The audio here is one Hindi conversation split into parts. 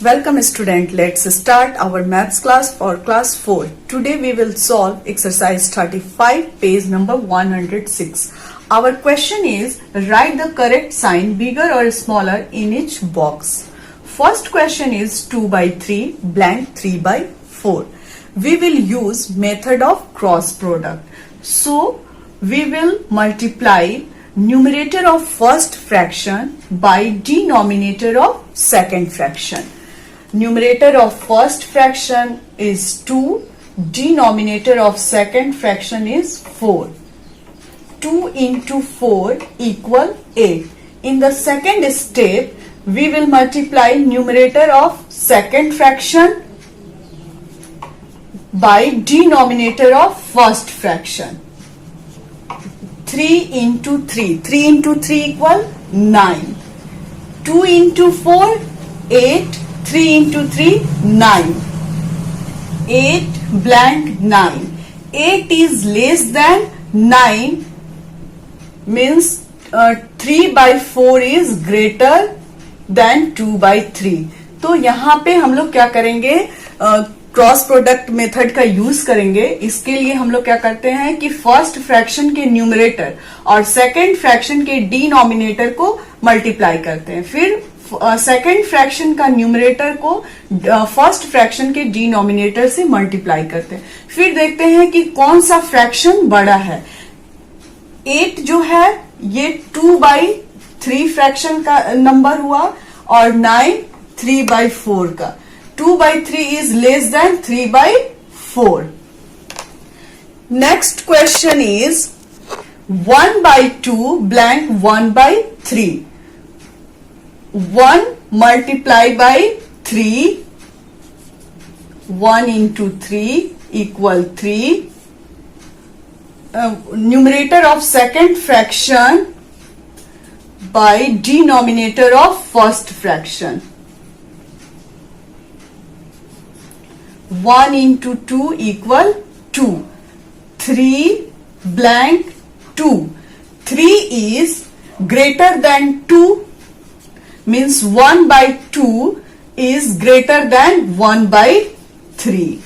Welcome student, let's start our maths class for class 4. Today we will solve exercise 35 page number 106. Our question is write the correct sign bigger or smaller in each box. First question is 2 by 3 blank 3 by 4. We will use method of cross product. So we will multiply numerator of first fraction by denominator of second fraction. Numerator of first fraction is 2, denominator of second fraction is 4. 2 into 4 equal 8. In the second step, we will multiply numerator of second fraction by denominator of first fraction. 3 into 3. 3 into 3 equal 9. 2 into 4, 8. 3 into 3, 9. 8 blank 9. 8 is less than 9 means 3 by 4 is greater than 2 by 3. तो यहाँ पे हम लोग क्या करेंगे, क्रॉस प्रोडक्ट मेथड का यूज करेंगे. इसके लिए हम लोग क्या करते हैं कि फर्स्ट फ्रैक्शन के न्यूमरेटर और सेकंड फ्रैक्शन के डिनोमिनेटर को मल्टीप्लाई करते हैं. फिर सेकेंड फ्रैक्शन का न्यूमरेटर को फर्स्ट फ्रैक्शन के डिनोमिनेटर से मल्टीप्लाई करते हैं. फिर देखते हैं कि कौन सा फ्रैक्शन बड़ा है. 8 जो है ये 2 by 3 फ्रैक्शन का नंबर हुआ और 9 3 by 4 का. 2 by 3 is less than 3 by 4. Next question is 1 by 2 blank 1 by 3. 1 multiplied by 3, 1 into 3 equal 3. Numerator of second fraction by denominator of first fraction. 1 into 2 equal 2. 3 blank 2. 3 is greater than 2. Means 1 by 2 is greater than 1 by 3.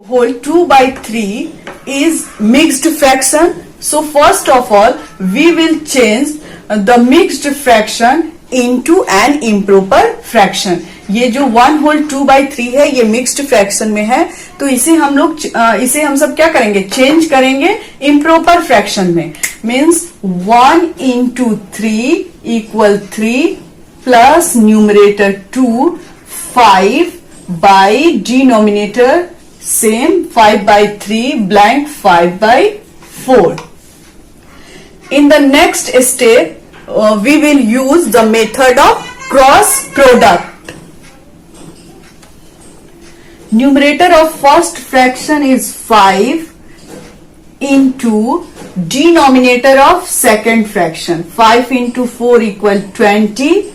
Whole 2 by 3 is mixed fraction. So first of all, we will change the mixed fraction into an improper fraction. ये जो 1 whole 2 by 3 है ये मिक्स्ड फ्रैक्शन में है, तो इसे हम सब क्या करेंगे, चेंज करेंगे इम्प्रॉपर फ्रैक्शन में. Means 1 into 3 equal 3 plus numerator 2, 5 by denominator same 5 by 3 blank 5 by 4. In the next step, we will use the method of cross product. Numerator of first fraction is 5 into denominator of second fraction. 5 into 4 equal 20.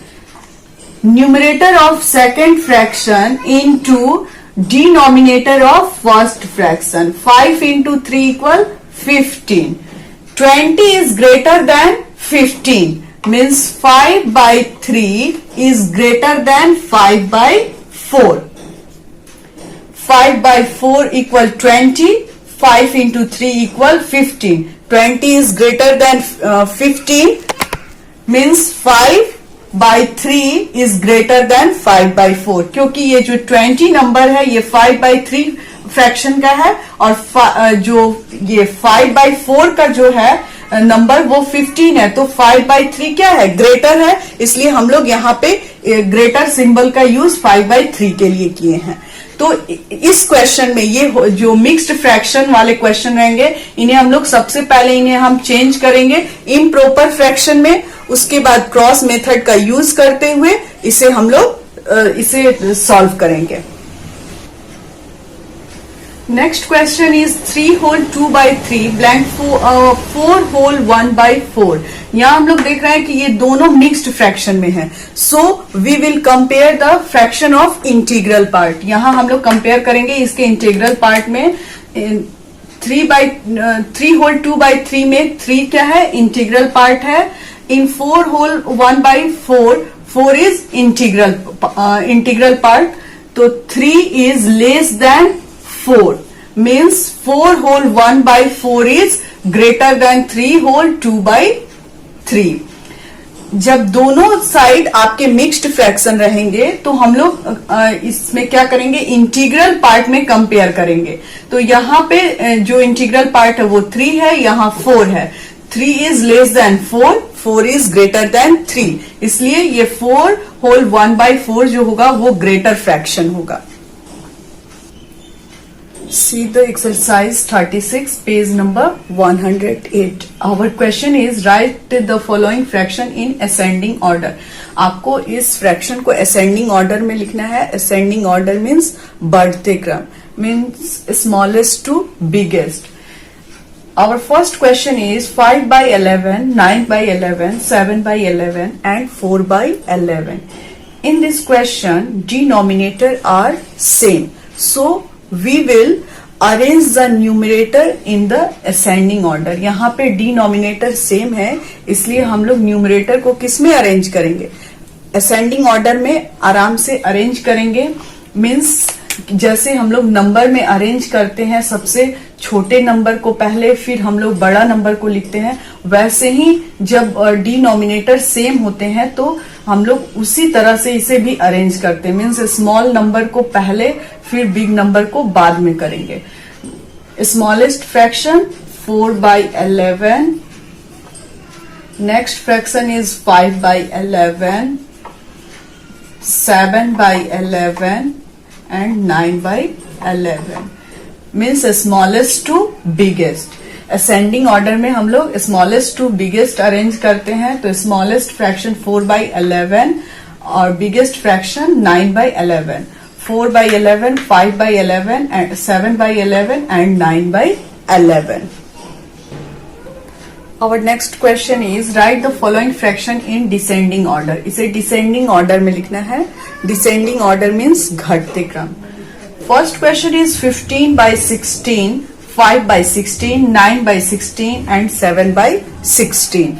Numerator of second fraction into denominator of first fraction. 5 into 3 equal 15. 20 is greater than 15. Means 5 by 3 is greater than 5 by 4. 5 by 4 equal 20. 5 into 3 equal 15. 20 is greater than 15. Means 5 by 3 is greater than 5 by 4. क्योंकि ये जो 20 नंबर है ये 5 by 3 फ्रैक्शन का है और जो ये 5 by 4 का जो है नंबर वो 15 है. तो 5 by 3 क्या है, ग्रेटर है, इसलिए हम लोग यहाँ पे ग्रेटर सिंबल का यूज 5 by 3 के लिए किए हैं. तो इस क्वेश्चन में ये जो मिक्स्ड फ्रैक्शन वाले क्वेश्चन रहेंगे इन्हें हम लोग सबसे पहले इन्हें हम चेंज करेंगे इम्प्रॉपर फ्रैक्शन में. उसके बाद क्रॉस मेथड का यूज करते हुए इसे हम लोग इसे सॉल्व करेंगे. Next question is 3 whole 2 by 3 blank 4 whole 1 by 4. यहाँ हम लोग देख रहे हैं कि ये दोनों मिक्स्ड फ्रैक्शन में है. So we will compare the fraction of integral part. यहाँ हम लोग कंपेयर करेंगे इसके इंटीग्रल पार्ट में. 3 whole 2 by 3 में 3 क्या है, इंटीग्रल पार्ट है. in 4 whole 1 by 4, 4 is integral part, तो 3 is less than 4, means 4 whole 1 by 4 is greater than 3 whole 2 by 3. जब दोनों साइड आपके मिक्स्ड फ्रैक्शन रहेंगे तो हम लोग इसमें क्या करेंगे, इंटीग्रल पार्ट में कंपेयर करेंगे. तो यहाँ पे जो इंटीग्रल पार्ट है वो 3 है, यहाँ 4 है. 3 is less than 4, 4 is greater than 3, इसलिए ये 4 होल 1 by 4 जो होगा वो ग्रेटर फ्रैक्शन होगा. See the exercise 36, page number 108. Our question is write the following fraction in ascending order. आपको इस फ्रैक्शन को ascending order में लिखना है. ascending order means बढ़ते क्रम, means smallest to biggest. Our first question is 5 by 11, 9 by 11, 7 by 11 and 4 by 11. In this question, denominator are same. So, we will arrange the numerator in the ascending order. यहाँ पे denominator same है, इसलिए हम लोग numerator को किस में अरेंज करेंगे, ascending order में आराम से अरेंज करेंगे. मीन्स जैसे हम लोग नंबर में अरेंज करते हैं, सबसे छोटे नंबर को पहले, फिर हम लोग बड़ा नंबर को लिखते हैं, वैसे ही जब डिनोमिनेटर सेम होते हैं तो हम लोग उसी तरह से इसे भी अरेंज करते हैं. मीन्स स्मॉल नंबर को पहले, फिर बिग नंबर को बाद में करेंगे. Smallest fraction 4 by 11, next fraction is 5 by 11, 7 by 11 and 9 by 11. Means smallest to biggest. Ascending order में हम लोग स्मॉलेस्ट टू बिगेस्ट अरेंज करते हैं. तो स्मॉलेस्ट फ्रैक्शन 4 by 11 और biggest fraction 9 by 11. 4 by 11, 5 by 11 and 7 by 11 and 9 by 11. Our next question is write the following fraction in descending order. इसे descending order में लिखना है. Descending order means घटते क्रम. First question is 15 by 16, 5 by 16, 9 by 16 and 7 by 16.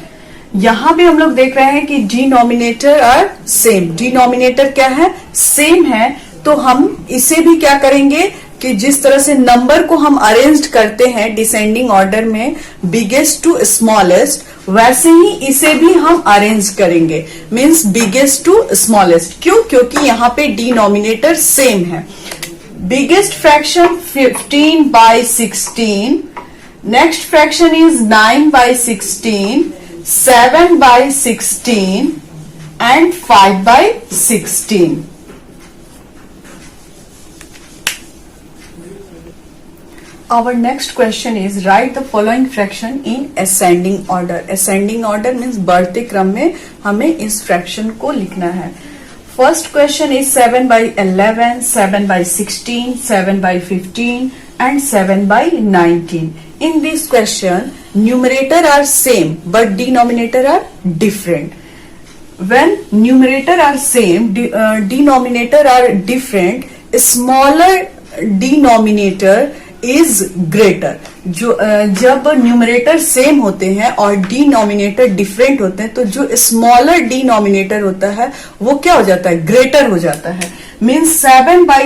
यहाँ भी हम लोग देख रहे हैं कि डिनोमिनेटर आर सेम. डिनोमिनेटर क्या है, सेम है. तो हम इसे भी क्या करेंगे कि जिस तरह से नंबर को हम अरेंज करते हैं डिसेंडिंग ऑर्डर में बिगेस्ट टू स्मॉलेस्ट, वैसे ही इसे भी हम अरेंज करेंगे. Means biggest to smallest. क्यों? क्योंकि यहाँ पे डिनोमिनेटर सेम है. Biggest fraction 15 by 16, next fraction is 9 by 16, 7 by 16 and 5 by 16. Our next question is write the following fraction in ascending order. Ascending order means बढ़ते क्रम में हमें इस फ्रैक्शन को लिखना है. First question is 7 by 11, 7 by 16, 7 by 15 and 7 by 19. In this question, numerator are same but denominator are different. When numerator are same, denominator are different, smaller denominator is greater. जो जब न्यूमरेटर सेम होते हैं और डिनोमिनेटर डिफरेंट होते हैं तो जो स्मॉलर डिनोमिनेटर होता है वो क्या हो जाता है, ग्रेटर हो जाता है. Means 7 by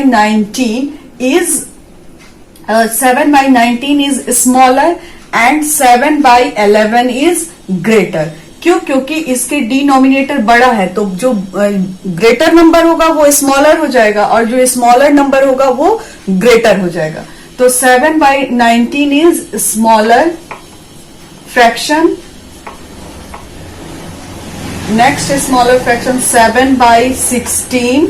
19 is smaller and 7 by 11 is greater. क्यों? क्योंकि इसके डिनोमिनेटर बड़ा है तो जो ग्रेटर नंबर होगा वो स्मॉलर हो जाएगा और जो स्मॉलर नंबर होगा वो ग्रेटर हो जाएगा. तो 7 by 19 is smaller fraction. Next smaller fraction 7 by 16,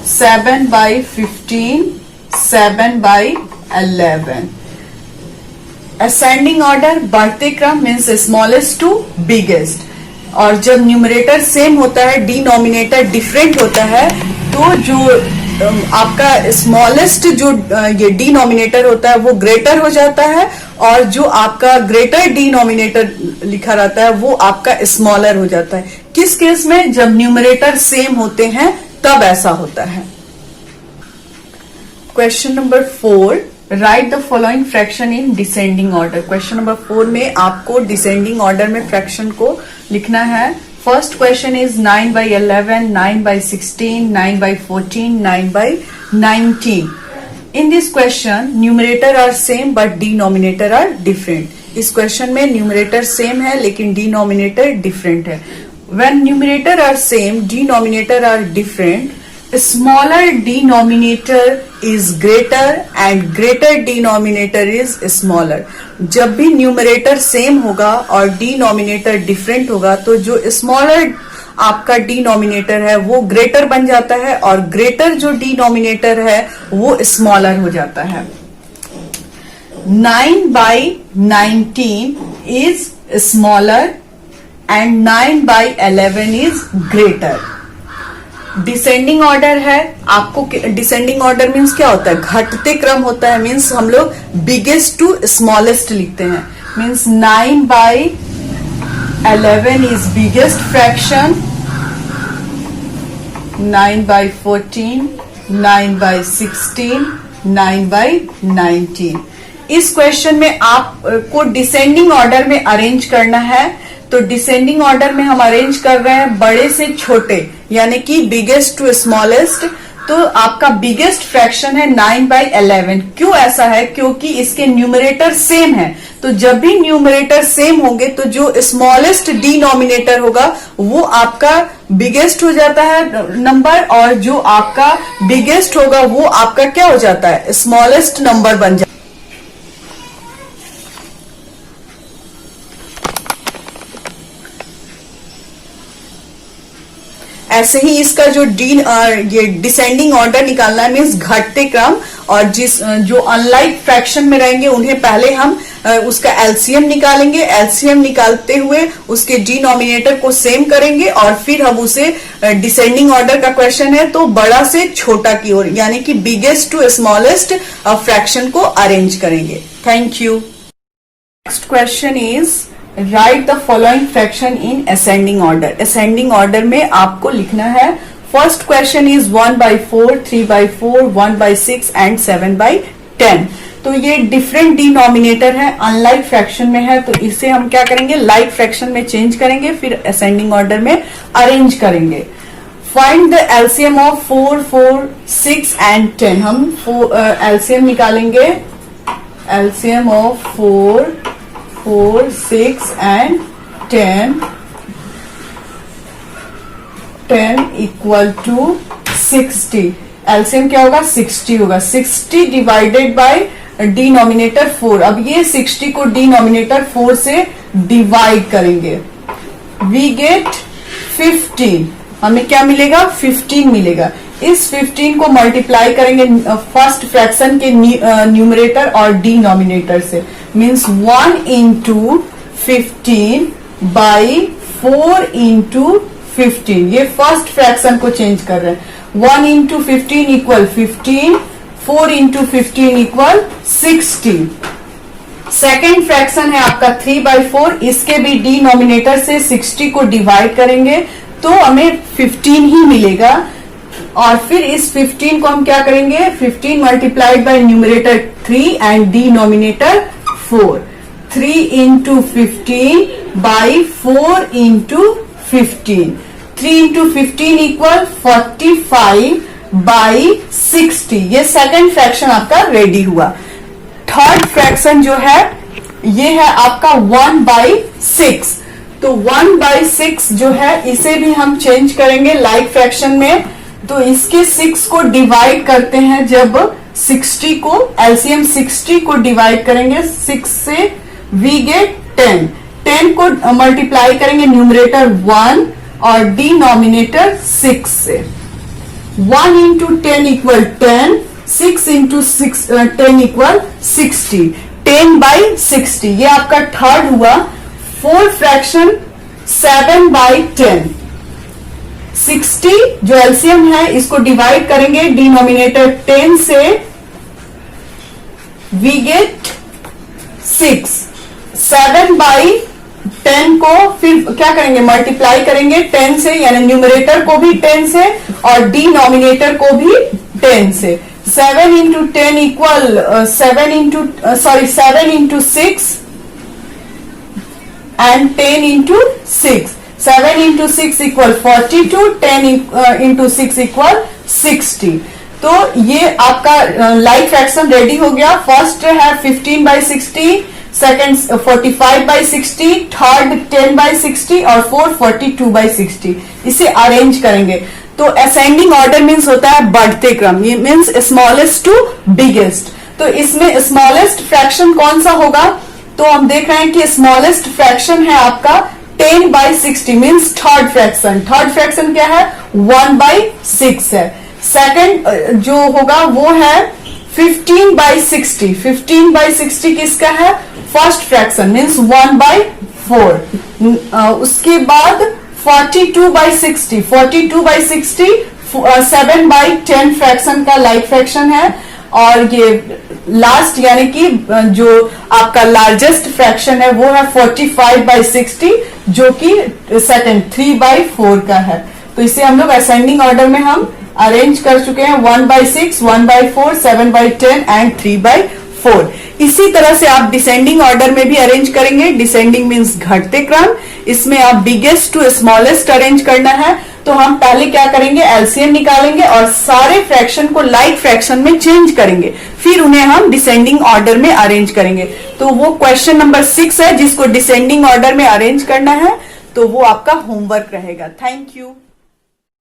7 by 15, 7 by 11. Ascending order बढ़ते क्रम means smallest to biggest. और जब न्यूमरेटर सेम होता है, डिनोमिनेटर डिफरेंट होता है, तो जो आपका स्मॉलेस्ट जो ये डिनोमिनेटर होता है वो ग्रेटर हो जाता है और जो आपका ग्रेटर डिनोमिनेटर लिखा रहता है वो आपका स्मॉलर हो जाता है. किस केस में? जब न्यूमरेटर सेम होते हैं तब ऐसा होता है. Question number 4, right the following fraction in descending order. Question number 4 में आपको डिसेंडिंग ऑर्डर में फ्रैक्शन को लिखना है। First question is 9 by 11, 9 by 16, 9 by 14, 9 by 19. In this question, numerator are same but denominator are different. इस क्वेश्चन में न्यूमरेटर सेम है लेकिन डिनोमिनेटर डिफरेंट है। When numerator are same, denominator are different. Smaller denominator is greater and greater denominator is smaller. जब भी न्यूमरेटर सेम होगा और डिनोमिनेटर डिफरेंट होगा तो जो स्मॉलर आपका डिनोमिनेटर है वो ग्रेटर बन जाता है और ग्रेटर जो डिनोमिनेटर है वो स्मॉलर हो जाता है। 9 by 19 is smaller and 9 by 11 is greater. Descending order है। आपको डिसेंडिंग ऑर्डर मीन्स क्या होता है? घटते क्रम होता है। मीन्स हम लोग बिगेस्ट टू स्मॉलेस्ट लिखते हैं। Means 9 by 11 is biggest fraction, 9 by 14, 9 by 16, 9 by 19। इस क्वेश्चन में आपको डिसेंडिंग ऑर्डर में अरेंज करना है। तो डिसेंडिंग ऑर्डर में हम अरेंज कर रहे हैं बड़े से छोटे, यानी कि बिगेस्ट टू स्मॉलेस्ट। तो आपका बिगेस्ट फ्रैक्शन है 9 by 11। क्यों ऐसा है? क्योंकि इसके न्यूमरेटर सेम है। तो जब भी न्यूमरेटर सेम होंगे तो जो स्मॉलेस्ट डिनोमिनेटर होगा वो आपका बिगेस्ट हो जाता है नंबर, और जो आपका बिगेस्ट होगा वो आपका क्या हो जाता है? स्मॉलेस्ट नंबर बन जाता है। ऐसे ही इसका जो ये डिसेंडिंग ऑर्डर निकालना है मीन्स घटते क्रम, और जो अनलाइक फ्रैक्शन में रहेंगे उन्हें पहले हम उसका एलसीएम निकालेंगे। एलसीएम निकालते हुए उसके डिनोमिनेटर को सेम करेंगे और फिर हम उसे डिसेंडिंग ऑर्डर का क्वेश्चन है तो बड़ा से छोटा की ओर, यानी कि बिगेस्ट टू स्मॉलेस्ट फ्रैक्शन को अरेंज करेंगे। Thank you. Next question is right the following fraction in ascending order. Ascending order में आपको लिखना है। First question is 1 by 4, 3 by 4, 1 by 6 and 7 by 10। तो ये डिफरेंट डिनोमिनेटर है, अनलाइक फ्रैक्शन में है, तो इसे हम क्या करेंगे? लाइक फ्रैक्शन में चेंज करेंगे, फिर असेंडिंग ऑर्डर में अरेंज करेंगे। Find the LCM of 4, 4, 6 and 10। हम एलसीएम निकालेंगे। LCM of 4, 4, 6 and 10 equal to 60। LCM क्या होगा? 60 होगा। 60 डिवाइडेड बाय डिनोमिनेटर 4। अब ये 60 को डिनोमिनेटर 4 से डिवाइड करेंगे। We get 15। हमें क्या मिलेगा? 15 मिलेगा। इस 15 को मल्टीप्लाई करेंगे फर्स्ट फ्रैक्शन के न्यूमरेटर और डिनोमिनेटर से। Means 1 into 15 by 4 into 15। ये फर्स्ट फ्रैक्शन को चेंज कर रहे हैं। 1 into 15 equal 15, 4 into 15 equal 60। Second fraction है आपका 3 by 4। इसके भी डिनोमिनेटर से 60 को डिवाइड करेंगे तो हमें 15 ही मिलेगा। और फिर इस 15 को हम क्या करेंगे? 15 multiplied by numerator 3 and denominator 4। 3 into 15 by 4 into 15। 3 into 15 equal 45 by 60। ये सेकंड फ्रैक्शन आपका रेडी हुआ। थर्ड फ्रैक्शन जो है ये है आपका 1 by 6। तो 1 by 6 जो है इसे भी हम चेंज करेंगे लाइक फ्रैक्शन में। तो इसके 6 को डिवाइड करते हैं जब 60 को, एलसीएम 60 को डिवाइड करेंगे 6 से, वी गेट 10। 10 को मल्टीप्लाई करेंगे न्यूमरेटर 1 और डिनोमिनेटर 6 से। 1 into 10 equal 10, 6 into 10 equal 60। 10 by 60 ये आपका थर्ड हुआ। Fourth fraction 7 by 10। 60 जो एलसीएम है इसको डिवाइड करेंगे डिनोमिनेटर 10 से, वी गेट 6। 7 by 10 को फिर क्या करेंगे? मल्टीप्लाई करेंगे 10 से, यानी न्यूमरेटर को भी 10 से और डिनोमिनेटर को भी 10 से। 7 into 10 equal 7 into 6 and 10 into 6. 7 into 6 equal 42, 10 into 6 equal 60. तो ये आपका लाइक फ्रैक्शन रेडी हो गया. फर्स्ट है 15 by 60, second 45 by 60, third 10 by 60 और फोर्थ 42 by 60. इसे अरेंज करेंगे. तो असेंडिंग ऑर्डर मीन्स होता है बढ़ते क्रम. ये मीन्स स्मॉलेस्ट टू बिगेस्ट. तो इसमें स्मॉलेस्ट फ्रैक्शन कौन सा होगा? तो हम देख रहे हैं कि स्मॉलेस्ट फ्रैक्शन है आपका 10 by 60 means third fraction. Third fraction क्या है? 1 by 6 है. सेकंड जो होगा वो है 15 by 60. 15 by 60 किसका है? First fraction means 1 by 4. उसके बाद 42 by 60. 42 by 60 7 by 10 फ्रैक्शन का लाइक फ्रैक्शन है. और ये लास्ट यानी कि जो आपका लार्जेस्ट फ्रैक्शन है वो है 45 by 60 जो कि सेकंड 3 by 4 का है. तो इसे हम लोग असेंडिंग ऑर्डर में हम अरेंज कर चुके हैं. 1 by 6, 1 by 4, 7 by 10 and 3 by 4. इसी तरह से आप डिसेंडिंग ऑर्डर में भी अरेंज करेंगे. डिसेंडिंग मीन्स घटते क्रम. इसमें आप बिगेस्ट टू स्मॉलेस्ट अरेंज करना है. तो हम पहले क्या करेंगे? एलसीएम निकालेंगे और सारे फ्रैक्शन को लाइक फ्रैक्शन में चेंज करेंगे. फिर उन्हें हम डिसेंडिंग ऑर्डर में अरेंज करेंगे. तो वो क्वेश्चन नंबर 6 है जिसको डिसेंडिंग ऑर्डर में अरेंज करना है. तो वो आपका होमवर्क रहेगा. Thank you.